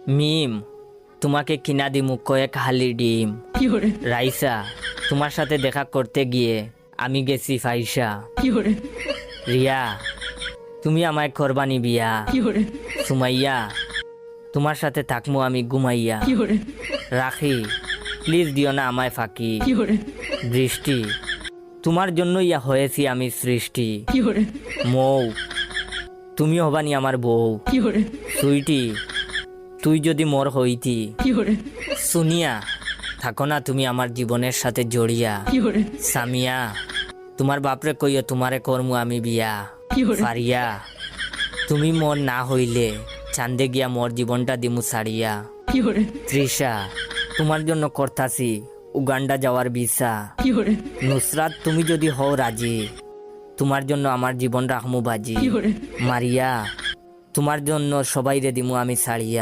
মিম, তোমাকে কিনা দিমু কয়েক হালি ডিম। রাইসা, তোমার সাথে দেখা করতে গিয়ে আমি গেছি ফাইসা। রিয়া, তুমি আমায় করবানি বিয়া। সুমাইয়া, তোমার সাথে থাকমু আমি ঘুমাইয়া। রাখি, প্লিজ দিও না আমায় ফাঁকি। বৃষ্টি, তোমার জন্য ইয়া হয়েছি আমি সৃষ্টি। মৌ, তুমি হবানি আমার বউ। সুইটি, তুই যদি মোর হইতি। সুনিয়া, থাকো না তুমি আমার জীবনের সাথে জড়িয়া। সামিয়া, তোমার বাপরে কইও তোমারে করমু আমি বিয়া। ফারিয়া, তুমি মোর না হইলে চান্দে গিয়া মোর জীবনটা দিমু সারিয়া। তৃষা, তোমার জন্য করতাছি উগান্ডা যাওয়ার ভিসা। নুসরাত, তুমি যদি হও রাজি, তোমার জন্য আমার জীবন রাখমু বাজি। মারিয়া, তোমার জন্য সবাই রে দিমু আমি সারিয়া।